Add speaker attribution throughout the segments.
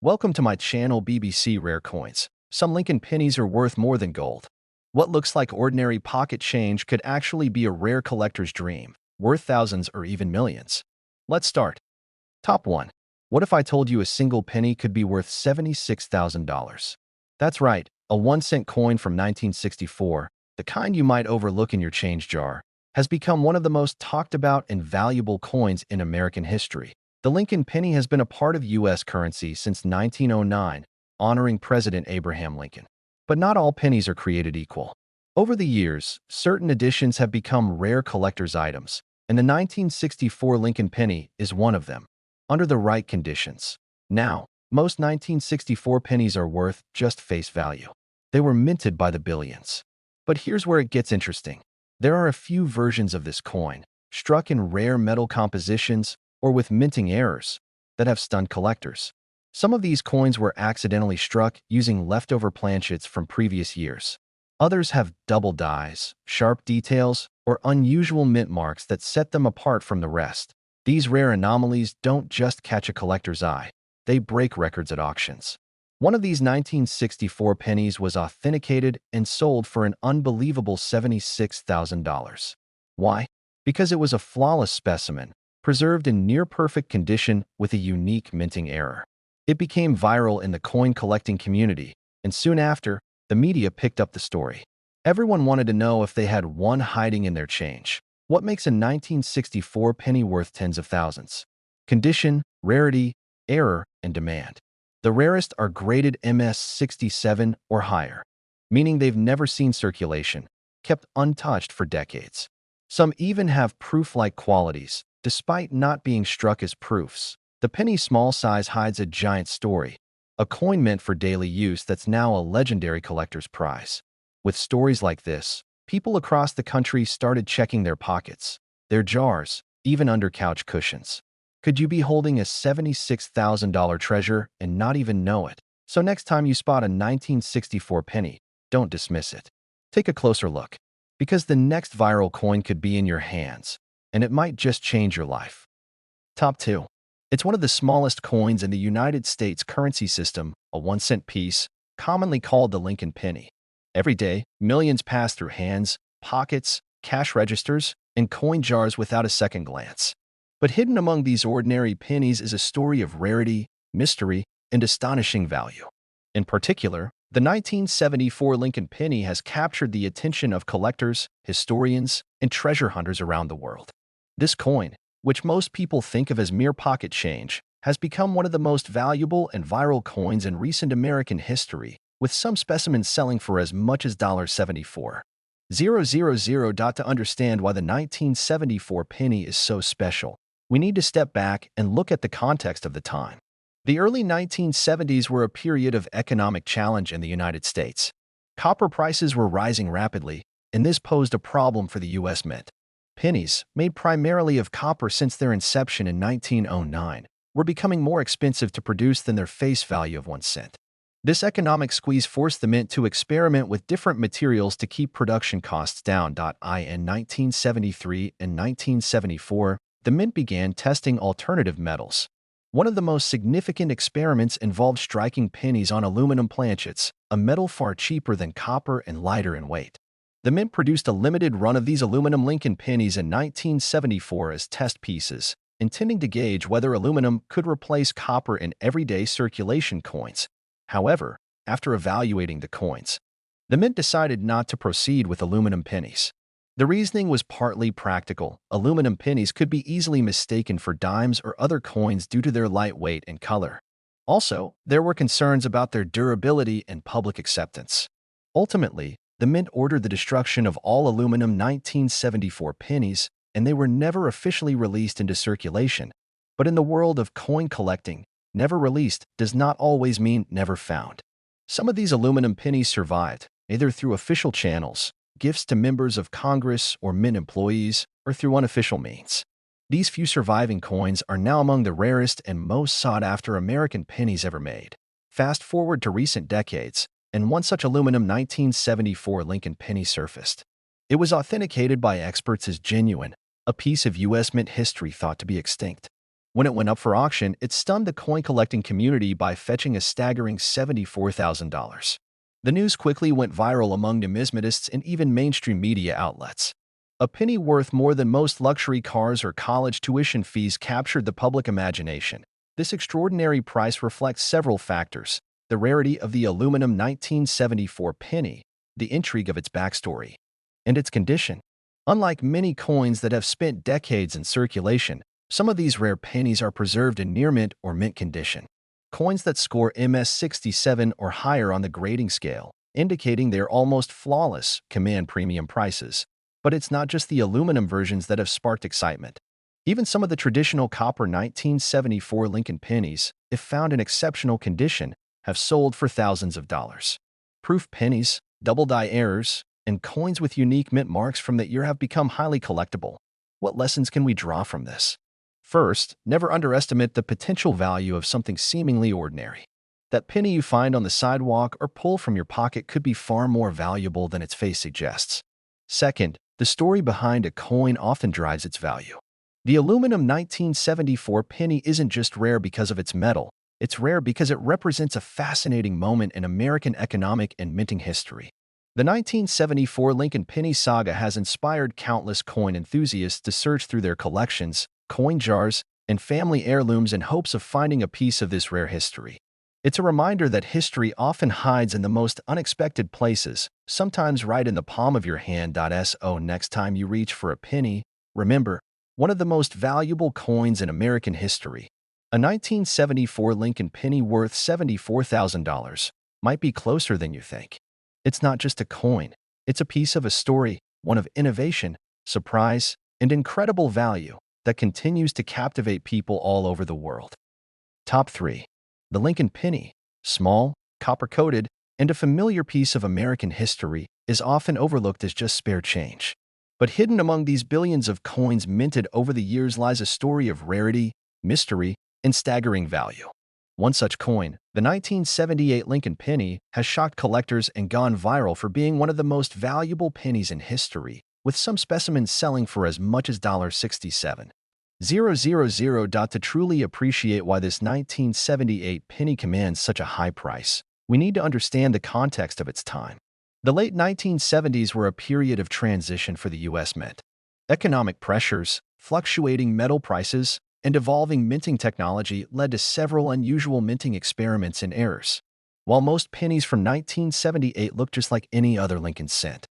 Speaker 1: Welcome to my channel BBC Rare Coins. Some Lincoln pennies are worth more than gold. What looks like ordinary pocket change could actually be a rare collector's dream, worth thousands or even millions. Let's start. Top 1. What if I told you a single penny could be worth $76,000? That's right, a 1-cent coin from 1964, the kind you might overlook in your change jar, has become one of the most talked about and valuable coins in American history. The Lincoln penny has been a part of U.S. currency since 1909, honoring President Abraham Lincoln. But not all pennies are created equal. Over the years, certain editions have become rare collector's items, and the 1964 Lincoln penny is one of them, under the right conditions. Now, most 1964 pennies are worth just face value. They were minted by the billions. But here's where it gets interesting. There are a few versions of this coin, struck in rare metal compositions or with minting errors, that have stunned collectors. Some of these coins were accidentally struck using leftover planchets from previous years. Others have double dies, sharp details, or unusual mint marks that set them apart from the rest. These rare anomalies don't just catch a collector's eye, they break records at auctions. One of these 1964 pennies was authenticated and sold for an unbelievable $76,000. Why? Because it was a flawless specimen, preserved in near-perfect condition with a unique minting error. It became viral in the coin collecting community, and soon after, the media picked up the story. Everyone wanted to know if they had one hiding in their change. What makes a 1964 penny worth tens of thousands? Condition, rarity, error, and demand. The rarest are graded MS-67 or higher, meaning they've never seen circulation, kept untouched for decades. Some even have proof-like qualities, despite not being struck as proofs. The penny's small size hides a giant story, a coin meant for daily use that's now a legendary collector's prize. With stories like this, people across the country started checking their pockets, their jars, even under couch cushions. Could you be holding a $76,000 treasure and not even know it? So next time you spot a 1964 penny, don't dismiss it. Take a closer look, because the next viral coin could be in your hands, and it might just change your life. Top 2. It's one of the smallest coins in the United States currency system, a 1-cent piece, commonly called the Lincoln penny. Every day, millions pass through hands, pockets, cash registers, and coin jars without a second glance. But hidden among these ordinary pennies is a story of rarity, mystery, and astonishing value. In particular, the 1974 Lincoln penny has captured the attention of collectors, historians, and treasure hunters around the world. This coin, which most people think of as mere pocket change, has become one of the most valuable and viral coins in recent American history, with some specimens selling for as much as $74,000. To understand why the 1974 penny is so special, we need to step back and look at the context of the time. The early 1970s were a period of economic challenge in the United States. Copper prices were rising rapidly, and this posed a problem for the U.S. Mint. Pennies, made primarily of copper since their inception in 1909, were becoming more expensive to produce than their face value of 1 cent. This economic squeeze forced the mint to experiment with different materials to keep production costs down. In 1973 and 1974, the mint began testing alternative metals. One of the most significant experiments involved striking pennies on aluminum planchets, a metal far cheaper than copper and lighter in weight. The mint produced a limited run of these aluminum Lincoln pennies in 1974 as test pieces, intending to gauge whether aluminum could replace copper in everyday circulation coins. However, after evaluating the coins, the mint decided not to proceed with aluminum pennies. The reasoning was partly practical. Aluminum pennies could be easily mistaken for dimes or other coins due to their light weight and color. Also, there were concerns about their durability and public acceptance. Ultimately, the mint ordered the destruction of all aluminum 1974 pennies, and they were never officially released into circulation. But in the world of coin collecting, never released does not always mean never found. Some of these aluminum pennies survived, either through official channels, gifts to members of Congress or mint employees, or through unofficial means. These few surviving coins are now among the rarest and most sought-after American pennies ever made. Fast forward to recent decades, and one such aluminum 1974 Lincoln penny surfaced. It was authenticated by experts as genuine, a piece of U.S. mint history thought to be extinct. When it went up for auction, it stunned the coin-collecting community by fetching a staggering $74,000. The news quickly went viral among numismatists and even mainstream media outlets. A penny worth more than most luxury cars or college tuition fees captured the public imagination. This extraordinary price reflects several factors: the rarity of the aluminum 1974 penny, the intrigue of its backstory, and its condition. Unlike many coins that have spent decades in circulation, some of these rare pennies are preserved in near-mint or mint condition. Coins that score MS67 or higher on the grading scale, indicating they're almost flawless, command premium prices. But it's not just the aluminum versions that have sparked excitement. Even some of the traditional copper 1974 Lincoln pennies, if found in exceptional condition, have sold for thousands of dollars. Proof pennies, double-die errors, and coins with unique mint marks from that year have become highly collectible. What lessons can we draw from this? First, never underestimate the potential value of something seemingly ordinary. That penny you find on the sidewalk or pull from your pocket could be far more valuable than its face suggests. Second, the story behind a coin often drives its value. The aluminum 1974 penny isn't just rare because of its metal, it's rare because it represents a fascinating moment in American economic and minting history. The 1974 Lincoln penny saga has inspired countless coin enthusiasts to search through their collections, coin jars, and family heirlooms in hopes of finding a piece of this rare history. It's a reminder that history often hides in the most unexpected places, sometimes right in the palm of your hand. So next time you reach for a penny, remember, one of the most valuable coins in American history, a 1974 Lincoln penny worth $74,000, might be closer than you think. It's not just a coin, it's a piece of a story, one of innovation, surprise, and incredible value that continues to captivate people all over the world. Top 3. The Lincoln penny, small, copper-coated, and a familiar piece of American history, is often overlooked as just spare change. But hidden among these billions of coins minted over the years lies a story of rarity, mystery, and staggering value. One such coin, the 1978 Lincoln penny, has shocked collectors and gone viral for being one of the most valuable pennies in history, with some specimens selling for as much as $67,000. To truly appreciate why this 1978 penny commands such a high price, we need to understand the context of its time. The late 1970s were a period of transition for the U.S. Mint. Economic pressures, fluctuating metal prices, and evolving minting technology led to several unusual minting experiments and errors. While most pennies from 1978 look just like any other Lincoln cent,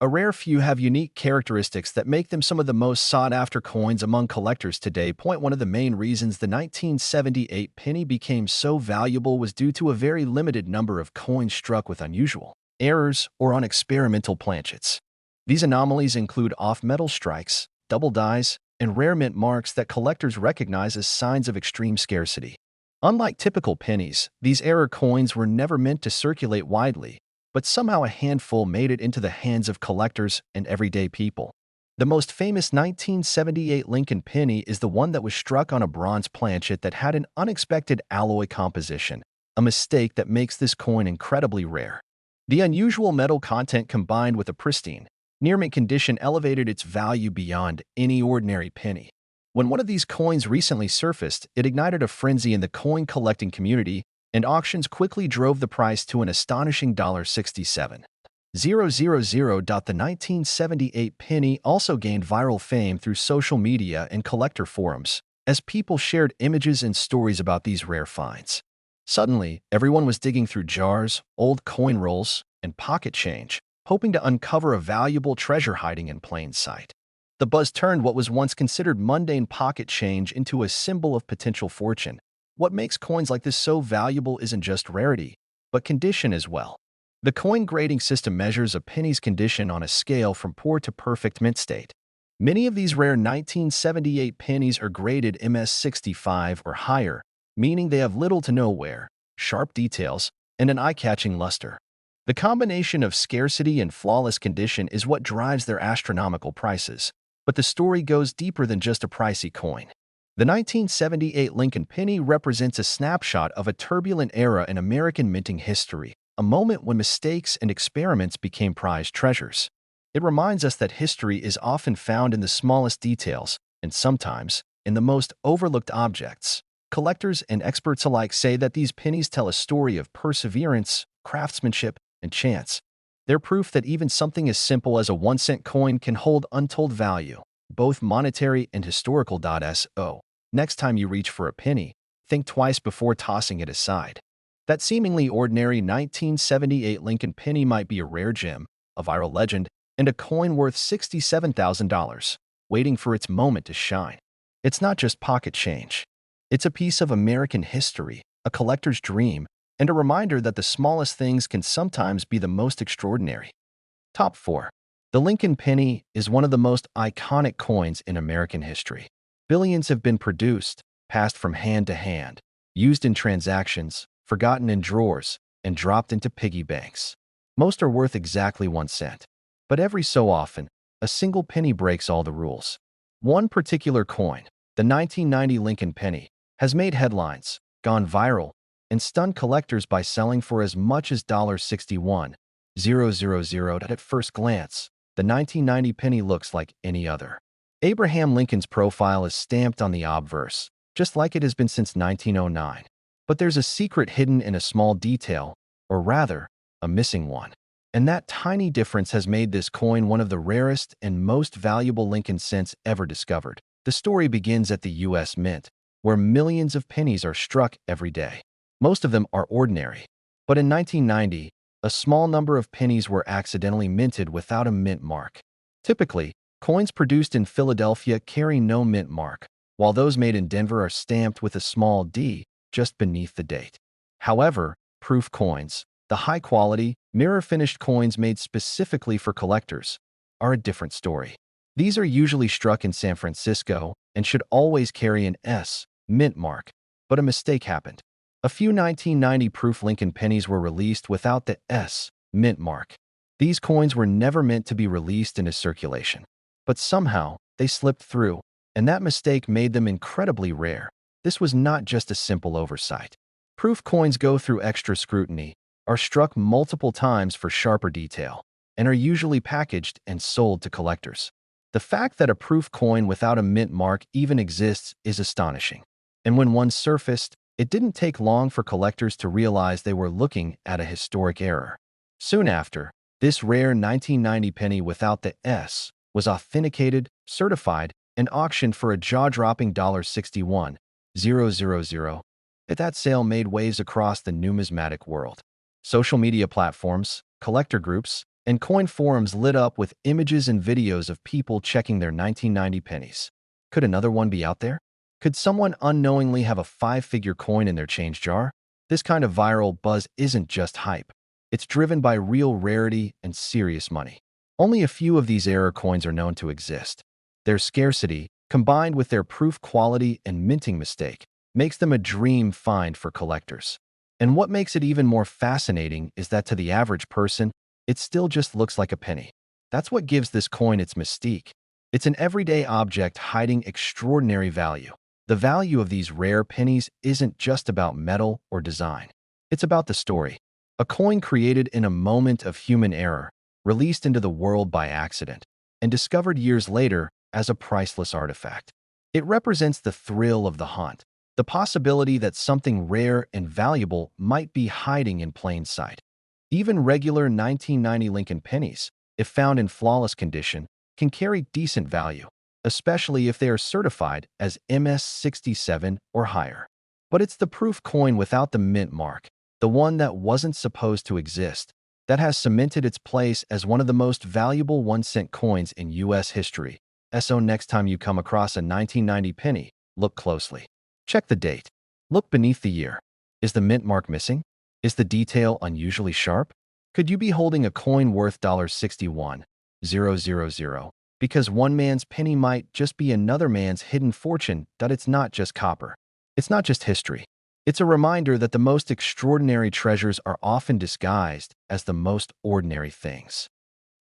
Speaker 1: a rare few have unique characteristics that make them some of the most sought-after coins among collectors today. One of the main reasons the 1978 penny became so valuable was due to a very limited number of coins struck with unusual errors or on experimental planchets. These anomalies include off-metal strikes, double dies, and rare mint marks that collectors recognize as signs of extreme scarcity. Unlike typical pennies, these error coins were never meant to circulate widely, but somehow a handful made it into the hands of collectors and everyday people. The most famous 1978 Lincoln penny is the one that was struck on a bronze planchet that had an unexpected alloy composition, a mistake that makes this coin incredibly rare. The unusual metal content combined with a pristine, near-mint condition elevated its value beyond any ordinary penny. When one of these coins recently surfaced, it ignited a frenzy in the coin-collecting community, and auctions quickly drove the price to an astonishing $67,000. The 1978 penny also gained viral fame through social media and collector forums, as people shared images and stories about these rare finds. Suddenly, everyone was digging through jars, old coin rolls, and pocket change, hoping to uncover a valuable treasure hiding in plain sight. The buzz turned what was once considered mundane pocket change into a symbol of potential fortune. What makes coins like this so valuable isn't just rarity, but condition as well. The coin grading system measures a penny's condition on a scale from poor to perfect mint state. Many of these rare 1978 pennies are graded MS65 or higher, meaning they have little to no wear, sharp details, and an eye-catching luster. The combination of scarcity and flawless condition is what drives their astronomical prices, but the story goes deeper than just a pricey coin. The 1978 Lincoln penny represents a snapshot of a turbulent era in American minting history, a moment when mistakes and experiments became prized treasures. It reminds us that history is often found in the smallest details, and sometimes, in the most overlooked objects. Collectors and experts alike say that these pennies tell a story of perseverance, craftsmanship, and chance. They're proof that even something as simple as a 1-cent coin can hold untold value, both monetary and historical. So, next time you reach for a penny, think twice before tossing it aside. That seemingly ordinary 1978 Lincoln penny might be a rare gem, a viral legend, and a coin worth $67,000, waiting for its moment to shine. It's not just pocket change. It's a piece of American history, a collector's dream, and a reminder that the smallest things can sometimes be the most extraordinary. Top 4. The Lincoln penny is one of the most iconic coins in American history. Billions have been produced, passed from hand to hand, used in transactions, forgotten in drawers, and dropped into piggy banks. Most are worth exactly 1 cent. But every so often, a single penny breaks all the rules. One particular coin, the 1990 Lincoln penny, has made headlines, gone viral, and stunned collectors by selling for as much as $61,000. At first glance, the 1990 penny looks like any other. Abraham Lincoln's profile is stamped on the obverse, just like it has been since 1909. But there's a secret hidden in a small detail, or rather, a missing one. And that tiny difference has made this coin one of the rarest and most valuable Lincoln cents ever discovered. The story begins at the U.S. Mint, where millions of pennies are struck every day. Most of them are ordinary. But in 1990, a small number of pennies were accidentally minted without a mint mark. Typically, coins produced in Philadelphia carry no mint mark, while those made in Denver are stamped with a small D just beneath the date. However, proof coins, the high-quality, mirror-finished coins made specifically for collectors, are a different story. These are usually struck in San Francisco and should always carry an S mint mark, but a mistake happened. A few 1990 proof Lincoln pennies were released without the S mint mark. These coins were never meant to be released into circulation, but somehow they slipped through, and that mistake made them incredibly rare. This was not just a simple oversight. Proof coins go through extra scrutiny, are struck multiple times for sharper detail, and are usually packaged and sold to collectors. The fact that a proof coin without a mint mark even exists is astonishing. And when one surfaced, it didn't take long for collectors to realize they were looking at a historic error. Soon after, this rare 1990 penny without the S was authenticated, certified, and auctioned for a jaw-dropping $61,000. That sale made waves across the numismatic world. Social media platforms, collector groups, and coin forums lit up with images and videos of people checking their 1990 pennies. Could another one be out there? Could someone unknowingly have a 5-figure coin in their change jar? This kind of viral buzz isn't just hype. It's driven by real rarity and serious money. Only a few of these error coins are known to exist. Their scarcity, combined with their proof quality and minting mistake, makes them a dream find for collectors. And what makes it even more fascinating is that to the average person, it still just looks like a penny. That's what gives this coin its mystique. It's an everyday object hiding extraordinary value. The value of these rare pennies isn't just about metal or design. It's about the story. A coin created in a moment of human error, released into the world by accident, and discovered years later as a priceless artifact. It represents the thrill of the hunt, the possibility that something rare and valuable might be hiding in plain sight. Even regular 1990 Lincoln pennies, if found in flawless condition, can carry decent value, especially if they are certified as MS-67 or higher. But it's the proof coin without the mint mark, the one that wasn't supposed to exist, that has cemented its place as one of the most valuable 1-cent coins in U.S. history. So next time you come across a 1990 penny, look closely. Check the date. Look beneath the year. Is the mint mark missing? Is the detail unusually sharp? Could you be holding a coin worth $61,000? Because one man's penny might just be another man's hidden fortune. That it's not just copper. It's not just history. It's a reminder that the most extraordinary treasures are often disguised as the most ordinary things.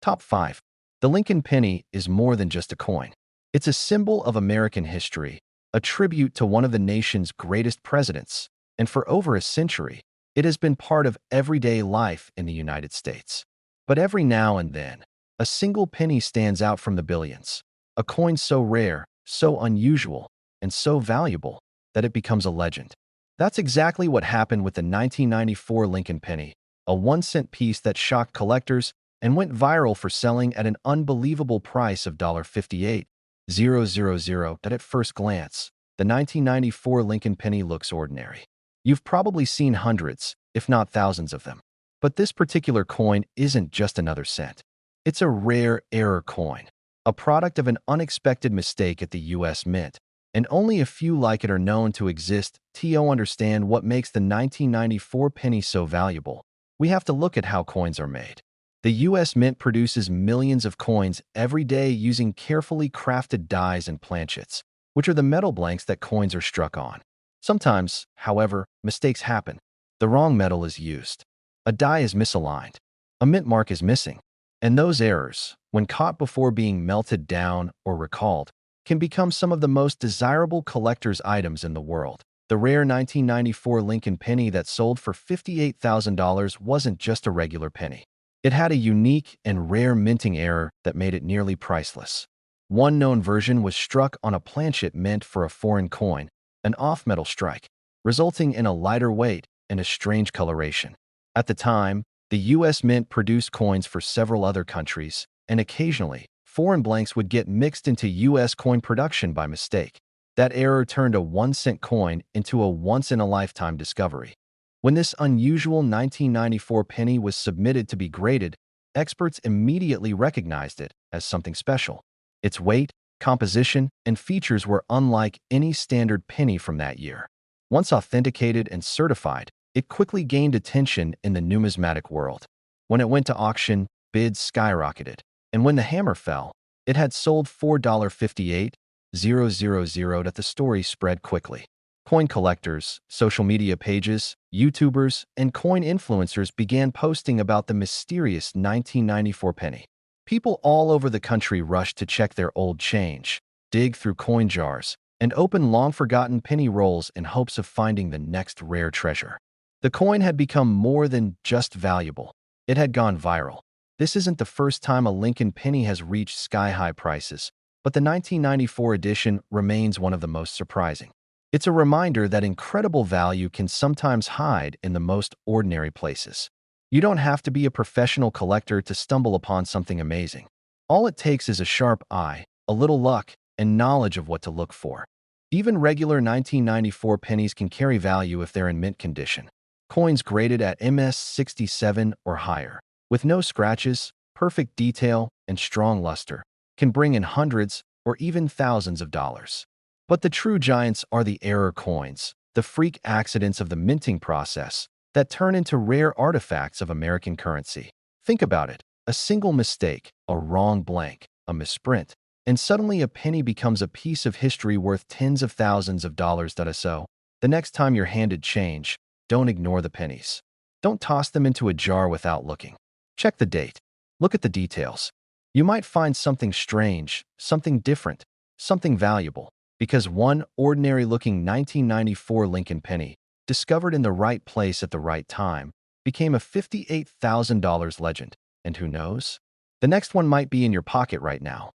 Speaker 1: Top 5. The Lincoln penny is more than just a coin. It's a symbol of American history, a tribute to one of the nation's greatest presidents, and for over a century, it has been part of everyday life in the United States. But every now and then, a single penny stands out from the billions. A coin so rare, so unusual, and so valuable that it becomes a legend. That's exactly what happened with the 1994 Lincoln penny, a 1-cent piece that shocked collectors and went viral for selling at an unbelievable price of $58,000. That at first glance, the 1994 Lincoln penny looks ordinary. You've probably seen hundreds, if not thousands of them. But this particular coin isn't just another cent. It's a rare error coin, a product of an unexpected mistake at the U.S. Mint, and only a few like it are known to exist. To understand what makes the 1994 penny so valuable, we have to look at how coins are made. The U.S. Mint produces millions of coins every day using carefully crafted dies and planchets, which are the metal blanks that coins are struck on. Sometimes, however, mistakes happen. The wrong metal is used. A die is misaligned. A mint mark is missing. And those errors, when caught before being melted down or recalled, can become some of the most desirable collector's items in the world. The rare 1994 Lincoln penny that sold for $58,000 wasn't just a regular penny. It had a unique and rare minting error that made it nearly priceless. One known version was struck on a planchet meant for a foreign coin, an off-metal strike, resulting in a lighter weight and a strange coloration. At the time, the U.S. Mint produced coins for several other countries, and occasionally, foreign blanks would get mixed into U.S. coin production by mistake. That error turned a 1-cent coin into a once-in-a-lifetime discovery. When this unusual 1994 penny was submitted to be graded, experts immediately recognized it as something special. Its weight, composition, and features were unlike any standard penny from that year. Once authenticated and certified, it quickly gained attention in the numismatic world. When it went to auction, bids skyrocketed, and when the hammer fell, it had sold $4.58,000. That the story spread quickly. Coin collectors, social media pages, YouTubers, and coin influencers began posting about the mysterious 1994 penny. People all over the country rushed to check their old change, dig through coin jars, and open long-forgotten penny rolls in hopes of finding the next rare treasure. The coin had become more than just valuable. It had gone viral. This isn't the first time a Lincoln penny has reached sky-high prices, but the 1994 edition remains one of the most surprising. It's a reminder that incredible value can sometimes hide in the most ordinary places. You don't have to be a professional collector to stumble upon something amazing. All it takes is a sharp eye, a little luck, and knowledge of what to look for. Even regular 1994 pennies can carry value if they're in mint condition. Coins graded at MS67 or higher, with no scratches, perfect detail, and strong luster, can bring in hundreds or even thousands of dollars. But the true giants are the error coins, the freak accidents of the minting process that turn into rare artifacts of American currency. Think about it. A single mistake, a wrong blank, a misprint, and suddenly a penny becomes a piece of history worth tens of thousands of dollars. So, the next time you're handed change, don't ignore the pennies. Don't toss them into a jar without looking. Check the date. Look at the details. You might find something strange, something different, something valuable, because one ordinary-looking 1994 Lincoln penny, discovered in the right place at the right time, became a $58,000 legend. And who knows? The next one might be in your pocket right now.